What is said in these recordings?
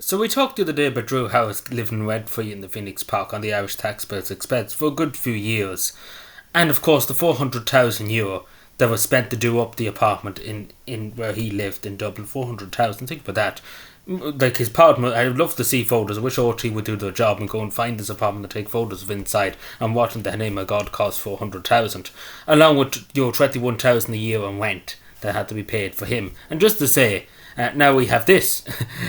So we talked the other day about Drew House living rent-free in the Phoenix Park on the Irish taxpayers' expense for a good few years. And of course the €400,000 that was spent to do up the apartment in where he lived in Dublin. 400,000, think about that. Like his apartment, I would love to see photos. I wish OT would do their job and go and find this apartment and take photos of inside and what in the name of God cost 400,000. Along with 21,000 a year on rent that had to be paid for him. And just to say, now we have this.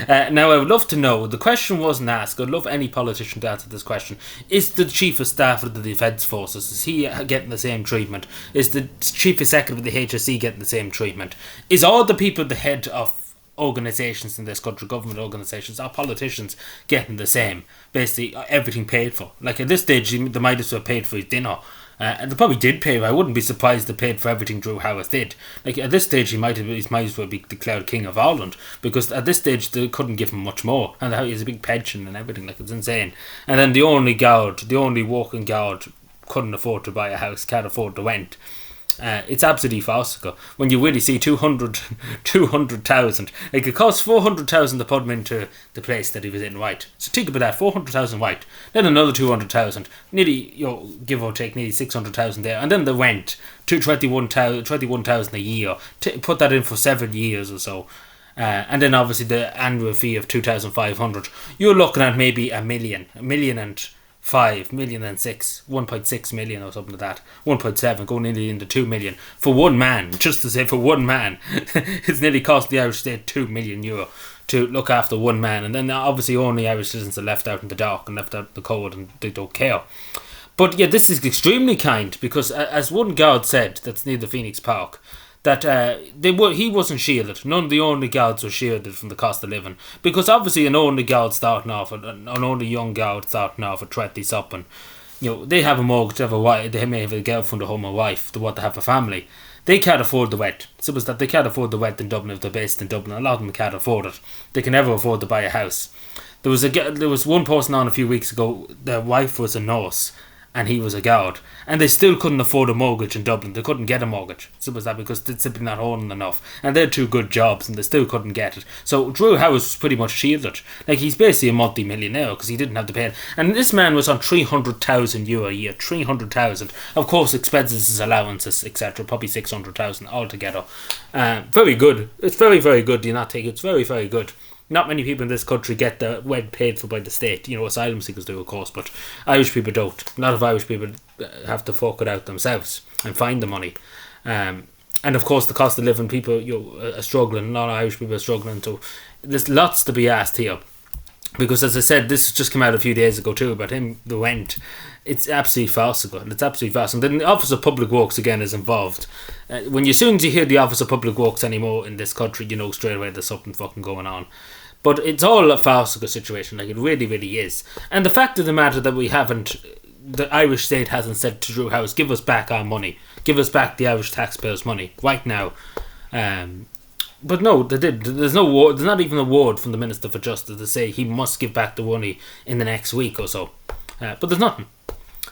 Now I would love to know, the question wasn't asked, I'd love any politician to answer this question. Is the Chief of Staff of the Defence Forces, is he getting the same treatment? Is the Chief Executive of the HSE getting the same treatment? Is all the people at the head of organisations in this country, government organisations, our politicians, getting the same? Basically, everything paid for. Like at this stage, they might as well paid for his dinner. And they probably did pay. I wouldn't be surprised they paid for everything Drew Howarth did. Like at this stage, he might as well be declared King of Ireland, because at this stage they couldn't give him much more, and he has a big pension and everything. Like it's insane. And then the only working guard, couldn't afford to buy a house, can't afford to rent. It's absolutely farcical when you really see 200,000. Like it cost 400,000 to put him into the place that he was in, right? So think about that, 400,000 right, then another 200,000, nearly, give or take, nearly 600,000 there, and then the rent to 21,000 a year. Put that in for 7 years or so. And then obviously the annual fee of 2,500. You're looking at maybe a million and 5 million and 1.6 million or something like that, 1.7 going nearly into 2 million for one man. Just to say, for one man, it's nearly cost the Irish state €2 million to look after one man, and then obviously only Irish citizens are left out in the dark and left out in the cold, and they don't care. But yeah, this is extremely kind, because as one guard said, that's near the Phoenix Park, that he wasn't shielded. None of the only guards were shielded from the cost of living, because obviously an only guard starting off, an only young guard starting off at 20 something, they have a mortgage, they may have a girlfriend, a home, a wife, they want to have a family. They can't afford the rent. So it's that they can't afford the rent in Dublin if they're based in Dublin. A lot of them can't afford it. They can never afford to buy a house. There was one person on a few weeks ago. Their wife was a nurse, and he was a guard, and they still couldn't afford a mortgage in Dublin. They couldn't get a mortgage. So was that because they're simply not owning enough, and they're two good jobs, and they still couldn't get it. So Drew House was pretty much shielded. Like, he's basically a multi-millionaire because he didn't have to pay it. And this man was on €300,000 a year. 300,000, of course, expenses, allowances, etc. Probably 600,000 altogether. Very good. It's very, very good. Do you not think it's very, very good? Not many people in this country get the rent paid for by the state. Asylum seekers do, of course, but Irish people don't. A lot of Irish people have to fork it out themselves and find the money. And of course, the cost of living, people are struggling. A lot of Irish people are struggling. So there's lots to be asked here. Because, as I said, this just came out a few days ago too about him, the rent. It's absolutely farcical. It's absolutely farcical. And then the Office of Public Works again is involved. As soon as you hear the Office of Public Works anymore in this country, you know straight away there's something fucking going on. But it's all a farcical situation, like it really, really is. And the fact of the matter that the Irish state hasn't said to Drew House, give us back our money, give us back the Irish taxpayers' money right now. But no, they did. There's not even a word from the Minister for Justice to say he must give back the money in the next week or so. But there's nothing.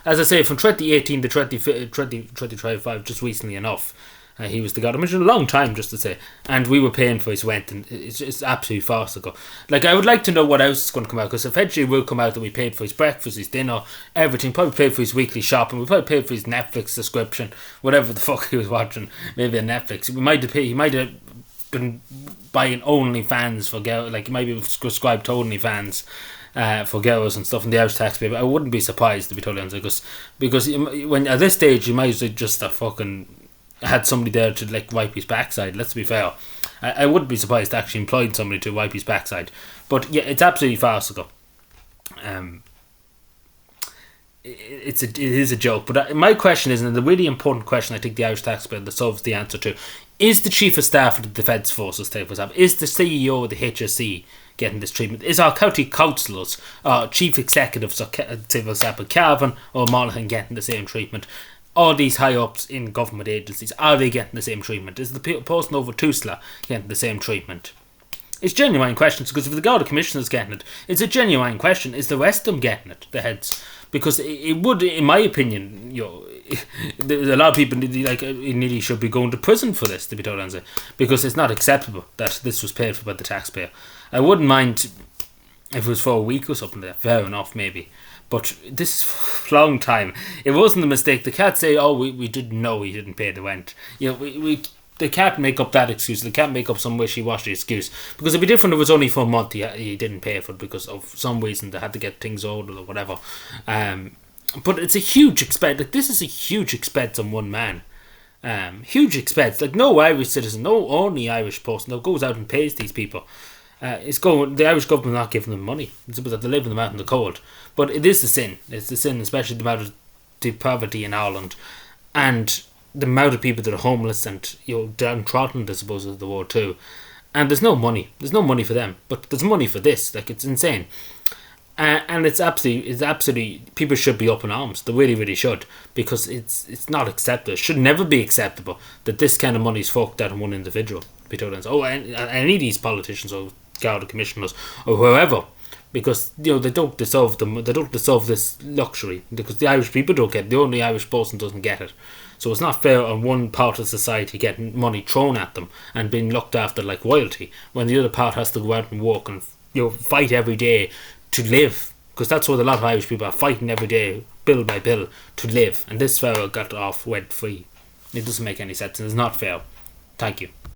As I say, from 2018 to 2025, just recently enough, he was the god. I mean, a long time, just to say. And we were paying for his rent, and it's absolutely farcical. Like, I would like to know what else is going to come out, because eventually it will come out that we paid for his breakfast, his dinner, everything. Probably paid for his weekly shopping. We probably paid for his Netflix subscription, whatever the fuck he was watching. Maybe a Netflix. He might have been buying OnlyFans for girls. Like, he might be subscribed to OnlyFans for girls and stuff in the Irish taxpayer. But I wouldn't be surprised, to be totally honest, because when at this stage you might as well just had somebody there to wipe his backside. Let's be fair. I wouldn't be surprised to actually employing somebody to wipe his backside. But yeah, it's absolutely farcical. It is a joke. But my question is, and the really important question I think the Irish taxpayer deserves the answer to, is the Chief of Staff of the Defence Forces, is the CEO of the HSE getting this treatment? Is our county councillors, chief executives, say for example Cavan or Monaghan, getting the same treatment? All these high-ups in government agencies, are they getting the same treatment? Is the person over Tusla getting the same treatment? It's genuine questions, because if the Garda Commissioner's getting it, it's a genuine question. Is the rest of them getting it, the heads? Because it would, in my opinion, a lot of people nearly should be going to prison for this, to be totally honest, because it's not acceptable that this was paid for by the taxpayer. I wouldn't mind If it was for a week or something, there, fair enough, maybe. But this is a long time. It wasn't a mistake. They can't say, "Oh, we didn't know he didn't pay the rent." They can't make up that excuse. They can't make up some wishy-washy excuse, because it'd be different if it was only for a month. He didn't pay for it because of some reason they had to get things ordered or whatever. But it's a huge expense. Like, this is a huge expense on one man. Huge expense. Like, no Irish citizen, no only Irish person that goes out and pays these people. The Irish government not giving them money. It's about that they're leaving them out in the cold. But it is a sin. It's a sin, especially the amount of the poverty in Ireland, and the amount of people that are homeless and downtrodden, I suppose, is the word too. And there's no money. There's no money for them. But there's money for this. Like, it's insane. And it's absolutely, people should be up in arms. They really, really should, because it's not acceptable. It should never be acceptable that this kind of money is forked out on one individual. Any of these politicians or Garda commissioners or whoever, because they don't deserve them. They don't deserve this luxury, because the Irish people don't get it. The only Irish person doesn't get it. So it's not fair on one part of society getting money thrown at them and being looked after like royalty, when the other part has to go out and work and fight every day to live, because that's what a lot of Irish people are fighting every day, bill by bill, to live. And this fellow got off rent free. It doesn't make any sense, and it's not fair. Thank you.